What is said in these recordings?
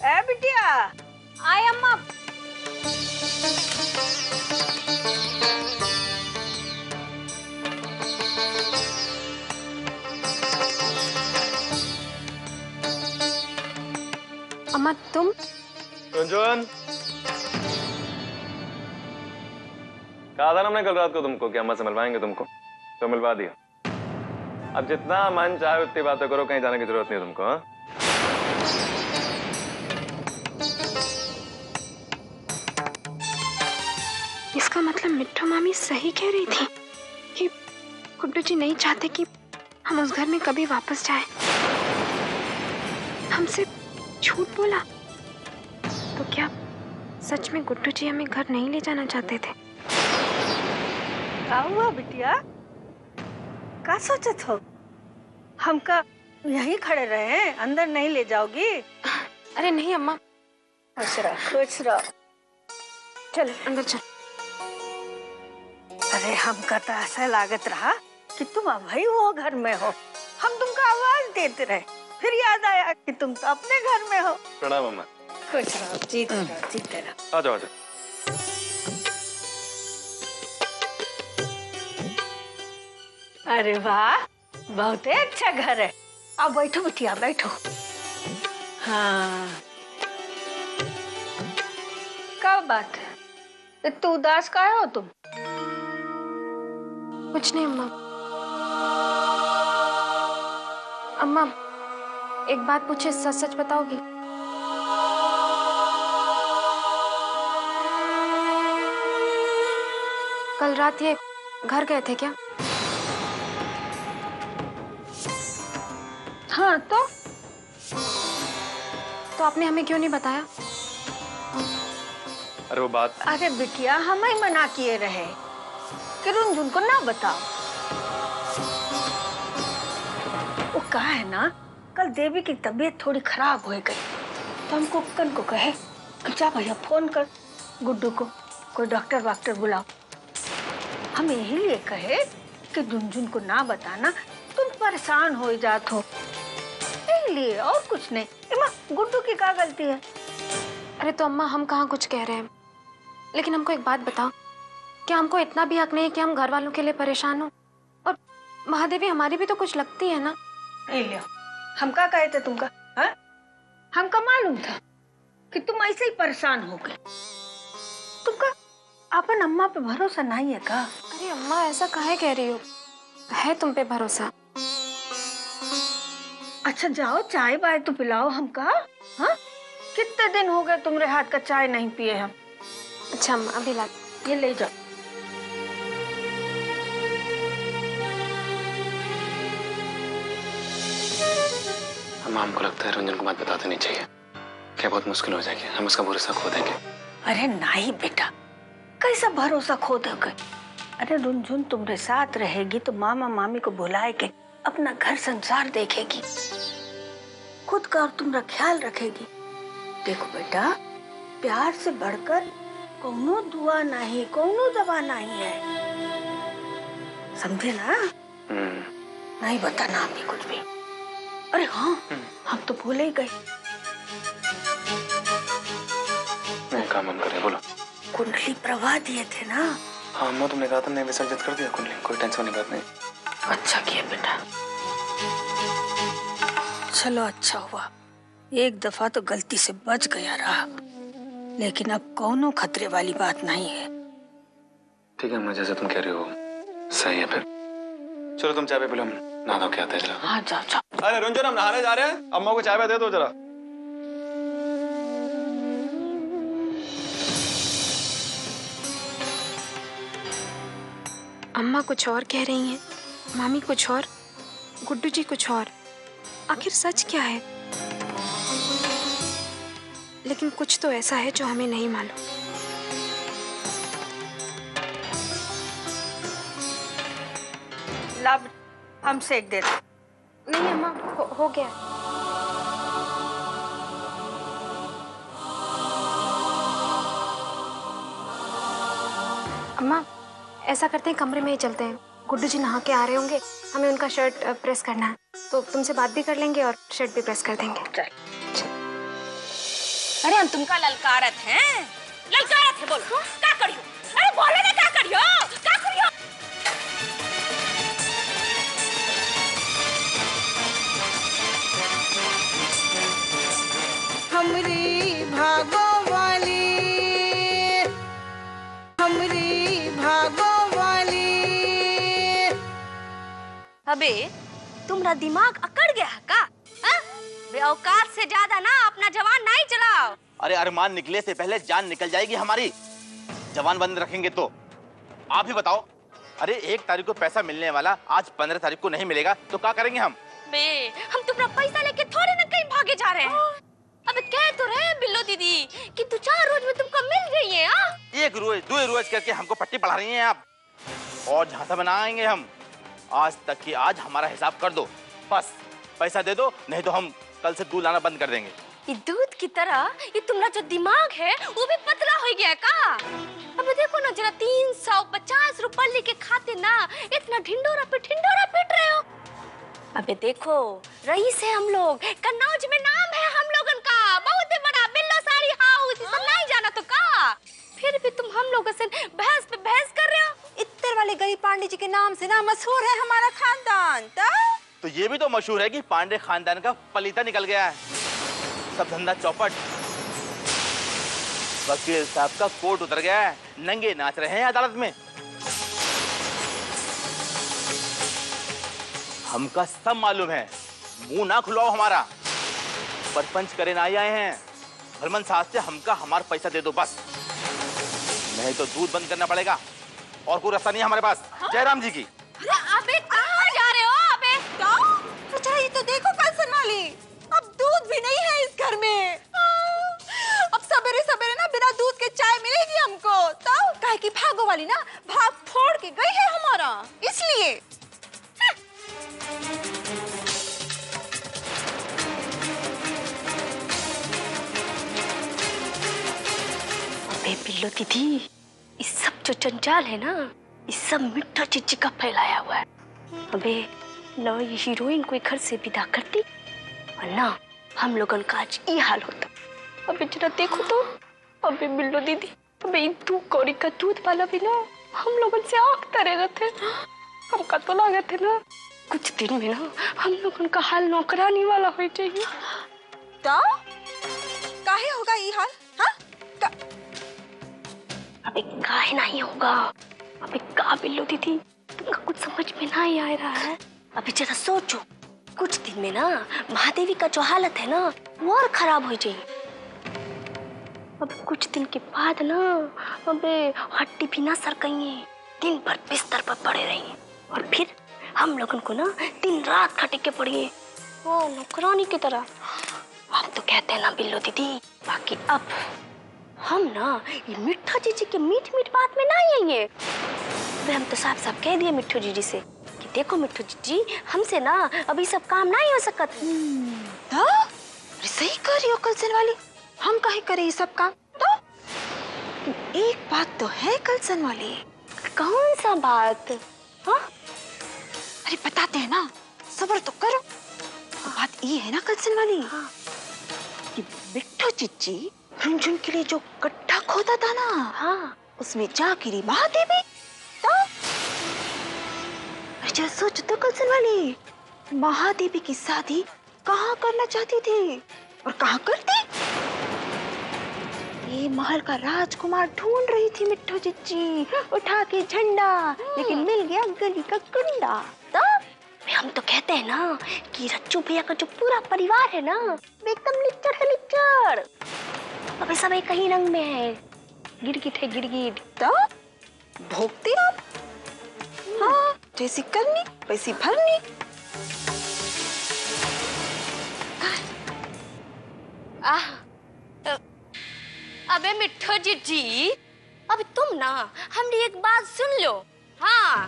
ए बिटिया, आय अम्मा। अम्मा तुम? रंजन, कहा था ना हमने कल रात को तुमको कि अम्मा से मिलवाएंगे तुमको, तो मिलवा दिया। अब जितना मन चाहे उतनी बातें करो, कहीं जाने की जरूरत नहीं है तुमको। हाँ, इसका मतलब मिट्टू मामी सही कह रही थी कि गुड्डू जी नहीं चाहते कि हम उस घर में कभी वापस जाएं। हमसे झूठ बोला तो क्या सच में गुड्डू जी हमें घर नहीं ले जाना चाहते थे? का हुआ बिटिया? का सोचत हो? हमका यहीं खड़े रहे, अंदर नहीं ले जाओगी? अरे नहीं अम्मा। खुश रहो, खुश रहो। चल अंदर चल। अरे हमका तो ऐसा लागत रहा कि तुम अभी वो घर में हो। हम तुमको आवाज देते रहे, फिर याद आया कि तुम तो अपने घर में हो। प्रणाम अम्मा। खुश रहो, जीते रहो, जीते रहो। आ जाओ, आ जाओ। अरे वाह, बहुत ही अच्छा घर है। अब बैठो बिटिया, बैठो। हाँ, क्या बात है? इतना उदास काहे हो तुम? कुछ नहीं अम्मा। अम्मा एक बात पूछे, सच सच बताओगी? कल रात ये घर गए थे क्या? हाँ तो आपने हमें क्यों नहीं बताया? अरे वो बात, अरे बिटिया, हम ही मना किए रहे कि रुनझुन को ना बताओ। वो कहा है ना, कल देवी की तबीयत थोड़ी खराब हो गई, तो हमको कन को कहे जा भैया फोन कर गुड्डू को, कोई डॉक्टर वाक्टर बुलाओ। हम यही लिए कहे कि रुनझुन को ना बताना, तुम परेशान हो जात हो, यही लिए, और कुछ नहीं। इमा गुड्डू की क्या गलती है? अरे तो अम्मा हम कहाँ कुछ कह रहे हैं, लेकिन हमको एक बात बताओ, क्या हमको इतना भी हक नहीं है कि हम घर वालों के लिए परेशान हो? और महादेवी हमारी भी तो कुछ लगती है ना। लियो, हम क्या कहे थे तुमका? हाँ, हमका मालूम था कि तुम ऐसे ही परेशान हो गए। तुमका अपन अम्मा पे भरोसा नहीं है का? अरे अम्मा ऐसा काहे कह रही हो, है तुम पे भरोसा। अच्छा जाओ, चाय बाय तो पिलाओ हमका। हाँ, कितने दिन हो गए तुम्हारे हाथ का चाय नहीं पिए हम। अच्छा अम्मा अभी ला। ये ले जाओ। अम्मा हमको लगता है रंजन को बात बताते नहीं चाहिए, क्या बहुत मुश्किल हो जाएगी, हम उसका भरोसा खो देंगे। अरे नहीं बेटा, कैसा भरोसा खो दोगे? अरे रुनझुन तुम्हारे साथ रहेगी तो मामा मामी को बुलाए के अपना घर संसार देखेगी, खुद का और तुम्हारा ख्याल रखेगी। देखो बेटा, प्यार से बढ़कर कोनो दुआ नहीं, कोनो दवा नहीं है, समझे ना? नहीं बताना अभी कुछ भी। अरे हाँ, हम तो भूल ही गए। काम हम करें, बोलो। कुंडली प्रभा दिए थे ना? हाँ अम्मा, तुमने कहा था, हमने विसर्जित कर दिया कुंडली, कोई टेंशन की बात नहीं। अच्छा किया बेटा, चलो अच्छा हुआ, एक दफा तो गलती से बच गया रहा, लेकिन अब कोनो खतरे वाली बात नहीं है। ठीक है अम्मा, जैसे तुम कह रही हो सही है। फिर चलो तुम चाय पे पिलो, हम नहा धो के आते हैं। हाँ जाओ जाओ। अरे रुंजन, हम नहाने जा रहे हैं, अम्मा को चाय पे दे दो जरा। अम्मा कुछ और कह रही हैं, मामी कुछ और, गुड्डू जी कुछ और। आखिर सच क्या है? लेकिन कुछ तो ऐसा है जो हमें नहीं मालूम। ला, हम सेक देते। नहीं अम्मा, हो गया। अम्मा ऐसा करते हैं, कमरे में ही चलते हैं, गुड्डू जी नहा के आ रहे होंगे, हमें उनका शर्ट प्रेस करना है, तो तुमसे बात भी कर लेंगे और शर्ट भी प्रेस कर देंगे। चल। अरे हम तुमका ललकारत हैं, ललकारत है, बोलो का करियो? अरे बोलो ना, का करियो, का करियो? हमरी भागो वाली, हमरी भागो वाली। अबे तुम्हारा दिमाग अकड़ गया है का? वे औकात से ज्यादा ना अपना जवान नहीं चलाओ। अरे अरमान निकले से पहले जान निकल जाएगी हमारी, जवान बंद रखेंगे तो। आप ही बताओ, अरे 1 तारीख को पैसा मिलने वाला आज 15 तारीख को नहीं मिलेगा तो क्या करेंगे हम? बे हम तुम्हारा पैसा लेके थोड़े ना कहीं भागे जा रहे हैं। अबे कह तो रहे बिल्लो दीदी कि 2-4 रोज में तुमको मिल गई है। 1 रोज 2 रोज करके हमको पट्टी पढ़ा रही हैं आप, और झांसा बनाएंगे हम। आज तक की आज हमारा हिसाब कर दो, बस पैसा दे दो, नहीं तो हम कल से दूध लाना बंद कर देंगे। ये दूध की तरह ये तुम्हारा जो दिमाग है वो भी पतला हो गया का? अबे देखो ना जरा, 350 रुपए के खाते ना इतना ढिंडोरा पीट रहे हो। अबे देखो रईस है हम लोग, कन्नौज में नाम है हम लोगन का बहुत बड़ा, बिल्लो साड़ी हाउस, सब नहीं जाना तो का? फिर भी तुम हम लोगों से बहस पे बहस कर रहे हो। इत्तर वाले गरीब पांडे जी के नाम से ना मशहूर है हमारा खानदान। तो ये भी तो मशहूर है कि पांडे खानदान का पलीता निकल गया है, सब धंधा चौपट। वकील साहब का कोट उतर गया है, नंगे नाच रहे हैं अदालत में। हमका सब मालूम है, मुंह ना खुलाओ हमारा। परपंच करे ना आए हैं, भरमन साहब से हमका हमारा पैसा दे दो बस, नहीं तो दूध बंद करना पड़ेगा, और कोई रास्ता नहीं है हमारे पास। जयराम जी की। अबे कहाँ जा रहे हो? अबे अच्छा ये तो देखो कलसन वाली, अब दूध भी नहीं है इस घर में। अब सवेरे सवेरे ना बिना दूध के चाय मिलेगी हमको, तो काहे की भागो वाली ना भाग फोड़ के गई है हमारा, इसलिए। अबे बिल्लो दीदी, ये सब जो जंजाल है ना, ये सब मिट्ठा चिच्ची का फैलाया हुआ है। अबे ना ये हीरोइन कोई घर से विदा करती, और ना हम लोगन का आज ये हाल होता। अबे जरा देखो तो, अबे बिल्लो दीदी, अबे तू कौड़ी का दूध वाला भी ना हम लोगन से आँख तरे रहे थे। हमका तो लगे थे ना कुछ दिन में ना हम लोगन का हाल नौकरानी वाला हो जाएगी। तो काहे होगा ये हाल? हाँ? अबे काहे नहीं होगा? अबे का बिल्लो दीदी, तुमका कुछ समझ में नहीं आ रहा है? अभी जरा सोचो, कुछ दिन में ना महादेवी का जो हालत है ना वो और खराब हो जाएगी। अब कुछ दिन के बाद ना अबे हड्डी भी ना सरकेंगे, दिन भर बिस्तर पर पड़े रहेंगे, और फिर हम लोगन को ना दिन रात खटे के पड़ेंगे, वो नौकरानी की तरह। हम तो कहते हैं ना बिल्लो दीदी, बाकी अब हम ना ये मिट्ठू जीजी के मीठ बात में नहीं आएंगे। वे हम तो साफ कह दिए मिट्ठू जीजी से कि देखो मिट्ठू जीजी, हमसे ना अभी सब काम नहीं हो सकत। सही कर रही हो कलसन वाली, हम काहे करे ये सब काम? तो एक बात तो है कलसन वाली। कौन सा बात? हाँ अरे बताते हैं ना, सब्र तो करो। तो बात ये है ना कलसन वाली, हाँ। कि मिट्ठू चिच्ची रुनझुन के लिए जो गड्ढा खोदा था ना, हाँ उसमें जा गिरी महादेवी। तो जरा सोच तो कलसन वाली, महादेवी की शादी कहाँ करना चाहती थी और कहाँ करती? ये महल का राजकुमार ढूंढ रही थी मिट्ठू चिच्ची, उठा के झंडा, लेकिन मिल गया गली का गुंडा। तो हम तो कहते हैं ना कि रच्चू भैया का जो पूरा परिवार है ना वो एकदम लिच्चड़ है, लिच्चड़। अबे सब एक ही रंग में है, गिरगिट है गिरगिट। तो भोगती आप, हाँ जैसी करनी वैसी भरनी। अबे मिट्ठू जीजी, अब तुम ना हमने एक बात सुन लो। हाँ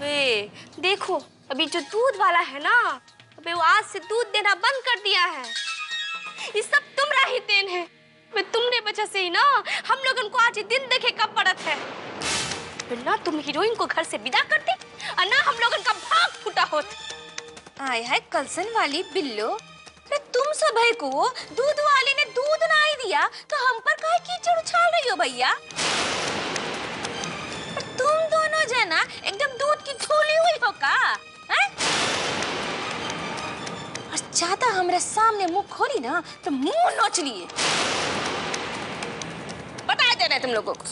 वे देखो, अभी जो दूध वाला है ना, अबे वो आज से दूध देना बंद कर दिया है। ये सब तुम्हारा ही देन है, वे तुमने वजह से ही ना हम लोगन को आज दिन देखे कब पड़त है। ना तुम हीरोइन को घर से विदा करते और ना हम लोगन का भाग फूटा होत। आय है कलसन वाली बिल्लो, तुम सब है को दूध वाले ने दूध नहीं दिया तो हम पर काहे कीचड़ उछाल रही हो भैया? तुम दोनों जना एकदम दूध की धूली हुई हो का? हैं? और ज्यादा हमारे सामने मुंह खोली ना तो मुंह नोच लिए। बता देना तुम लोगों को।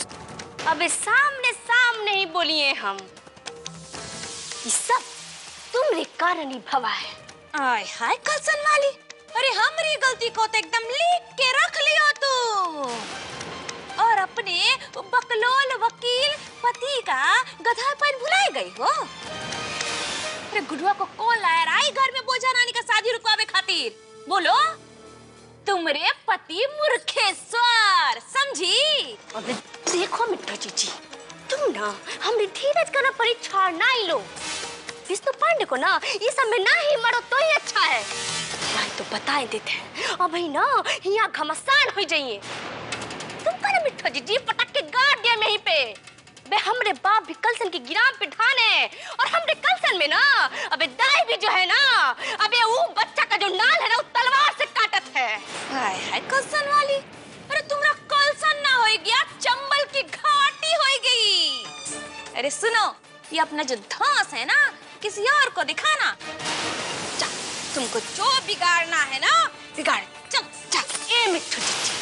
अबे सामने सामने ही बोलिए हम। ये सब तुम्हारे कारण ही भवा है। आय हाय कलसन वाली, अरे हमारी गलती को तो एकदम लिख के रख लियो तू। और अपने बकलोल वकील पति का गधापन भुलाए गई हो। अरे गुडुआ को कौन लाया आई घर में बोझा नानी का शादी रुकवावे खातिर? बोलो, तुम्हारे पति मूर्खेश्वर, समझी? अबे देखो मिट्टू जीजी, तुम ना हमें धीरज का ना परीक्षा ना ही लो। विष्णु पांडे को ना ये सब में ना ही मरो तो ही अच्छा है। नहीं तो बताए देते हैं अभी ना यहाँ घमसान हो जाइए। तुम करो मिट्टू जीजी पटक के गाड़ दिया यहीं पे। बे हमरे बाप भी कलसन की गिराम पे ढाने और हमरे कलसन में ना अबे दाई भी जो है ना अबे वो बच्चा का जो नाल है ना वो तलवार से काटत है। हाय हाय कलसन वाली, अरे तुम्हारा कलसन ना हो गया चंबल की घाटी हो गई। अरे सुनो, ये अपना जो धांस है ना किसी और को दिखाना। चल तुमको जो बिगाड़ना है ना बिगाड़। चल चल। ए मिट्टू जीजी,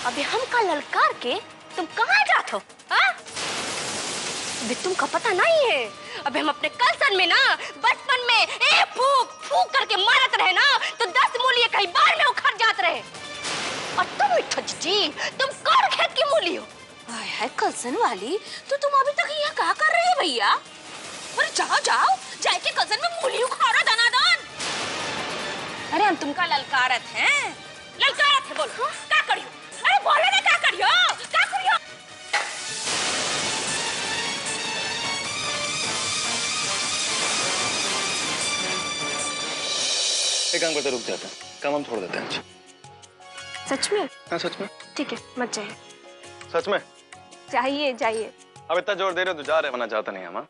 अबे हमका ललकार के तुम कहाँ जात हो? हाँ? अबे तुमका पता नहीं है, अबे हम अपने कलसन में ना बचपन में एक फूक फूक करके मारत रहे ना तो 10 मूलियां कहीं बार में उखड़ जात रहे। और तुम मिट्टू जीजी तुम कौन खेत की मूली हो? हाय हाय कलसन वाली, तो तुम अभी तक यहाँ क्या कर रही है भैया? अरे जाओ जाओ जाके कलसन में मूली उखाड़ो दनादन। अरे हम तुमका ललकारत हैं, ललकारत है। बोलो क्या करियो? अरे बोलो ना क्या करियो? क्या करियो? एक काम करते रुक जाते हैं, काम हम छोड़ देते हैं। सच में? हाँ सच में। ठीक है, मत जाइए। सच में? जाइए जाइए। अब इतना जोर दे रहे हो तो जा रहे, वरना चाहता नहीं हम।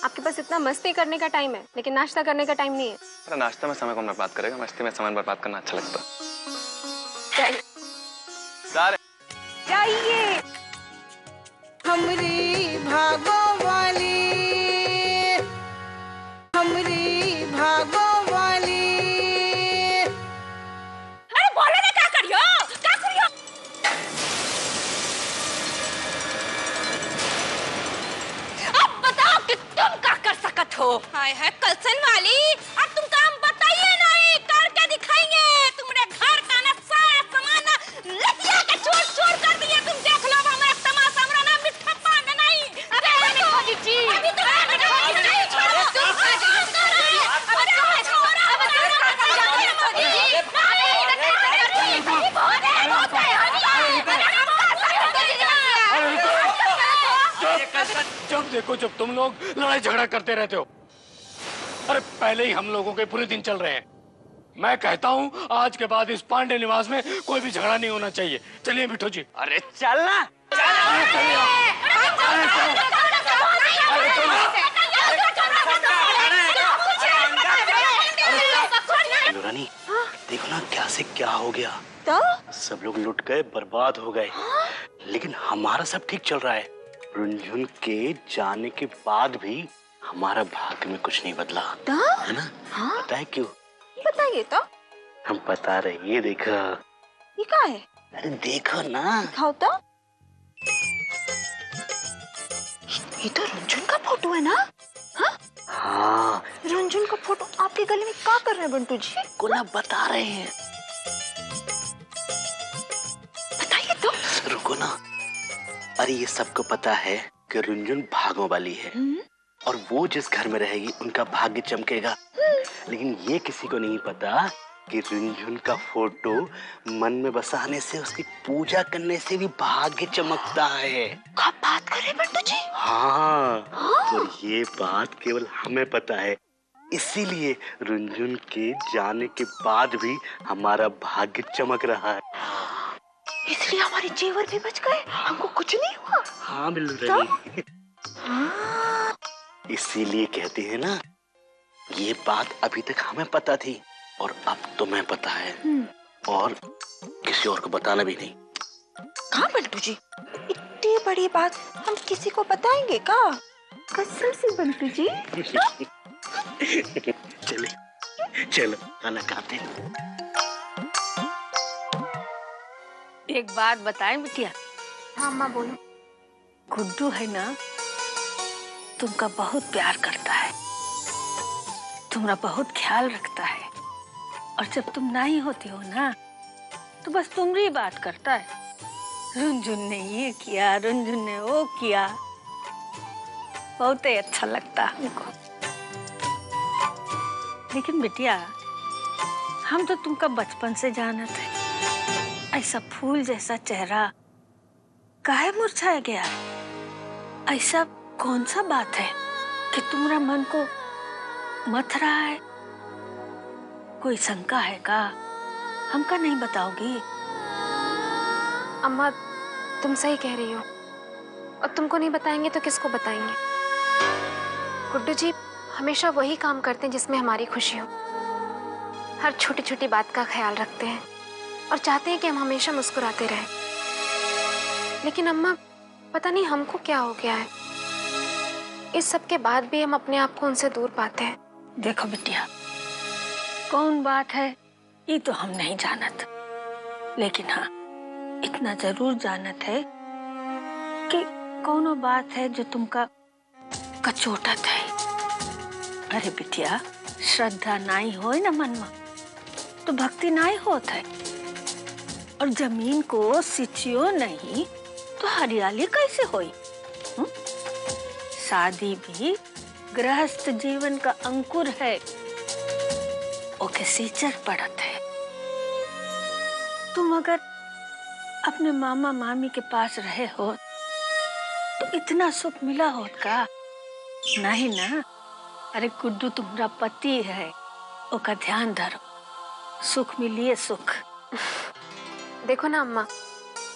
आपके पास इतना मस्ती करने का टाइम है लेकिन नाश्ता करने का टाइम नहीं है। अरे नाश्ते में समय कौन बर्बाद करेगा, मस्ती में समय बर्बाद करना अच्छा लगता है। जाइए जा रहे। जाइए। हमरी भागो वाली, हमरी भागो वाली। अरे बोलो ना क्या करियो? क्या करियो? अब बताओ कि तुम क्या कर सकत हो? हाय हाय कलसन वाली, अब तुम काम बताइए ना, करके दिखाएंगे। तुम्हारे घर का ना सारा सामान ना लतिया के छोड़ कर दिए। तुम देख लो हमारा तमाशा, हमरा ना मिठा पान नहीं। अबे मिठू जीजी, अभी तो नहीं छोड़ो तुम। अरे छोड़ो, जब देखो जब तुम लोग लड़ाई झगड़ा करते रहते हो। अरे पहले ही हम लोगों के पूरे दिन चल रहे हैं। मैं कहता हूँ आज के बाद इस पांडे निवास में कोई भी झगड़ा नहीं होना चाहिए। चलिए मिठू जी। अरे चल ना। रानी देखो ना क्या से क्या हो गया। तो सब लोग लुट गए, बर्बाद हो गए। लेकिन हमारा सब ठीक चल रहा है। रुनझुन के जाने के बाद भी हमारा भाग्य में कुछ नहीं बदला, है ना? हाँ? पता है क्यों? बताइए तो। हम बता रहे, ये देखो। ये क्या है? अरे देखो ना। दिखाओ तो। ये तो रुनझुन का फोटो है ना? हाँ? हाँ। रुनझुन का फोटो आपके गले में क्या कर रहे हैं बंटू जी? को ना बता रहे हैं। बताइए तो। रुको ना। अरे ये सबको पता है कि रुनझुन भागों वाली है और वो जिस घर में रहेगी उनका भाग्य चमकेगा। लेकिन ये किसी को नहीं पता कि रुनझुन का फोटो मन में बसाने से, उसकी पूजा करने से भी भाग्य चमकता है। क्या बात कर रहे हैं बंटू जी? हाँ। और ये बात केवल हमें पता है, इसीलिए रुनझुन के जाने के बाद भी हमारा भाग्य चमक रहा है। इसलिए हमारे जेवर भी बच गए, हमको कुछ नहीं हुआ। हाँ बिल्लू रानी। इसीलिए कहते हैं ना, ये बात अभी तक हमें पता थी और अब तुम्हें पता है। और किसी और को बताना भी नहीं। कहाँ बंटू जी, इतनी बड़ी बात हम किसी को बताएंगे का? कसम से बंटू जी। चले चलो खाना खाते हैं। एक बात बताएं बिटिया, हाँ अम्मा बोलो। गुड्डू है ना, तुमका बहुत प्यार करता है, तुम्हारा बहुत ख्याल रखता है, और जब तुम नहीं होती हो ना तो बस तुम्हारी बात करता है। रुंझुन ने ये किया, रुंझुन ने वो किया, बहुत ही अच्छा लगता है हमको। लेकिन बिटिया, हम तो तुमका बचपन से जानत है, ऐसा फूल जैसा चेहरा काहे मुरझाया गया है? ऐसा कौन सा बात है कि तुम्हारा मन को मथ रहा है? कोई शंका है का? हमका नहीं बताओगी? अम्मा तुम सही कह रही हो, और तुमको नहीं बताएंगे तो किसको बताएंगे? गुड्डू जी हमेशा वही काम करते हैं जिसमें हमारी खुशी हो, हर छोटी छोटी बात का ख्याल रखते हैं और चाहते हैं कि हम हमेशा मुस्कुराते रहें। लेकिन अम्मा पता नहीं हमको क्या हो गया है, इस सब के बाद भी हम अपने आप को उनसे दूर पाते हैं। देखो बिटिया, कौन बात है ये तो हम नहीं जानत, लेकिन हाँ इतना जरूर जानत है कि कौनो बात है जो तुमका कचोटत है। अरे बिटिया, श्रद्धा नहीं होए ना मन में तो भक्ति नहीं होत है, और जमीन को सिंचियो नहीं तो हरियाली कैसे होई? शादी भी गृहस्थ जीवन का अंकुर है, ओके सींचर पड़त है। तुम अगर अपने मामा मामी के पास रहे हो तो इतना सुख मिला होत का? नहीं ना। अरे गुड्डू तुम्हारा पति है, ओका ध्यान धरो, सुख मिलिए सुख। देखो ना अम्मा,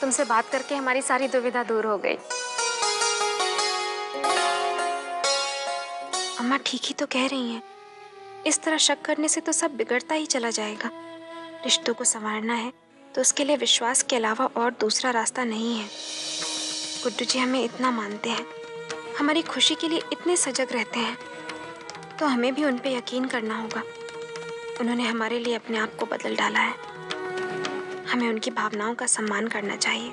तुमसे बात करके हमारी सारी दुविधा दूर हो गई। अम्मा ठीक ही तो कह रही हैं, इस तरह शक करने से तो सब बिगड़ता ही चला जाएगा। रिश्तों को संवारना है तो उसके लिए विश्वास के अलावा और दूसरा रास्ता नहीं है। गुड्डू जी हमें इतना मानते हैं, हमारी खुशी के लिए इतने सजग रहते हैं, तो हमें भी उन पे यकीन करना होगा। उन्होंने हमारे लिए अपने आप को बदल डाला है, हमें उनकी भावनाओं का सम्मान करना चाहिए।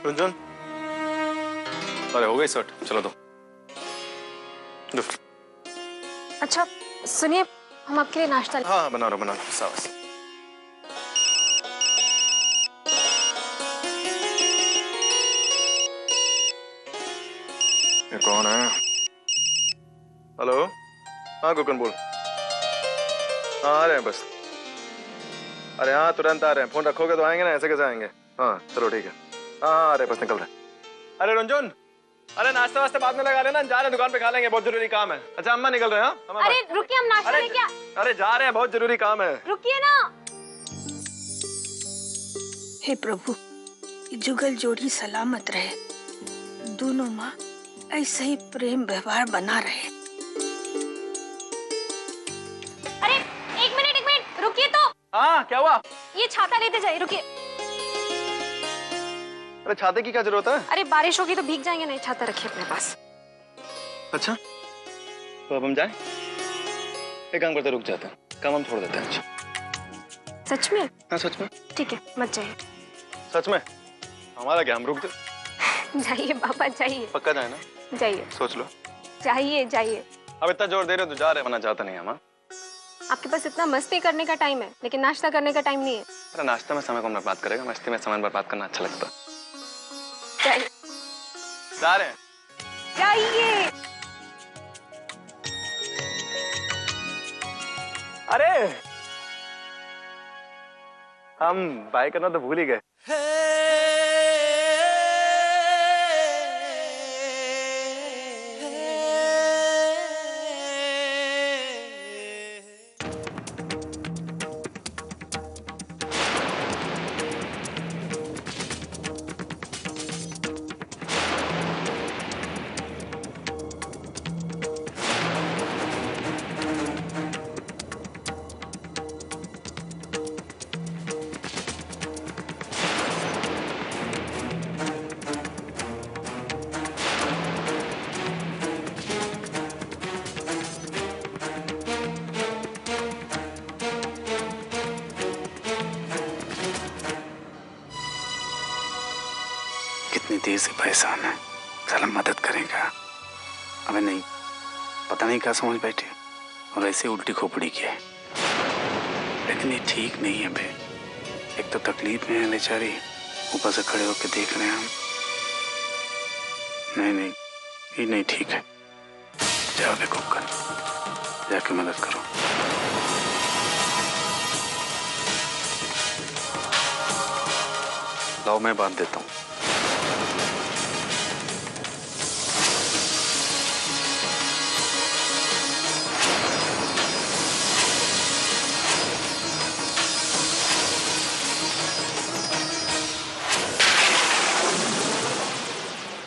रुंझुन, अरे हो गई शर्ट, चलो दो। अच्छा सुनिए, हम आपके लिए नाश्ता हाँ बना रहा सावस। ये कौन है? हेलो, हाँ गुकन बोल। हाँ आ रहे हैं बस। अरे हाँ तुरंत आ रहे हैं, फोन रखोगे तो आएंगे ना, ऐसे कैसे आएंगे? हाँ चलो ठीक है। हाँ आ रहे, बस निकल रहे। अरे रुंझुन, अरे नाश्ता वास्ते बाद में लगा लेना, जा रहे हैं दुकान पे खा लेंगे, बहुत जरूरी काम है। अच्छा अम्मा निकल रहे हैं? हाँ अरे रुकिए, हम नाश्ता लेके अरे जा रहे हैं, बहुत जरूरी काम है। रुकिए ना। हे प्रभु, जुगल जोड़ी सलामत रहे, दोनों माँ ऐसे ही प्रेम व्यवहार बना रहे। अरे एक मिनट रुकिए तो। हाँ क्या हुआ? ये छाता लेते जाइए, रुकिए। अरे छाते की क्या जरूरत है? अरे बारिश होगी तो भीग जाएंगे, नहीं छाता रखिए अपने पास। अच्छा तो अब हम जाएं? एक काम करते, रुक जाते हैं, काम हम छोड़ देते हैं। अच्छा सच में? हाँ सच में। ठीक है मत जाइए। सच में? हमारा क्या, हम रुक जाए? जाइए पापा जाइए। पक्का जाए ना? जाइए। सोच लो। जाइए जाइए। अब इतना जोर दे रहे हो तो जा रहे, वरना जाता नहीं हम। आपके पास इतना मस्ती करने का टाइम है, लेकिन नाश्ता करने का टाइम नहीं है। अरे नाश्ते में समय कौन बर्बाद करेगा, मस्ती में समय बर्बाद करना अच्छा लगता। जाइए। जा रहे हैं? जाइए। अरे हम बाय करना तो भूल ही गए। कितनी देर से परेशान है, साला मदद करेगा। अबे नहीं, पता नहीं क्या समझ बैठे और ऐसे उल्टी खोपड़ी किया है। लेकिन ये ठीक नहीं है बे। एक तो तकलीफ में है बेचारी, ऊपर से खड़े होकर देख रहे हैं हम। नहीं नहीं, ये नहीं ठीक है। जाओ देखो कर, जाके मदद करो। लाओ मैं बांध देता हूँ।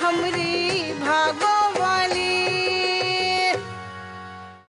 हमरे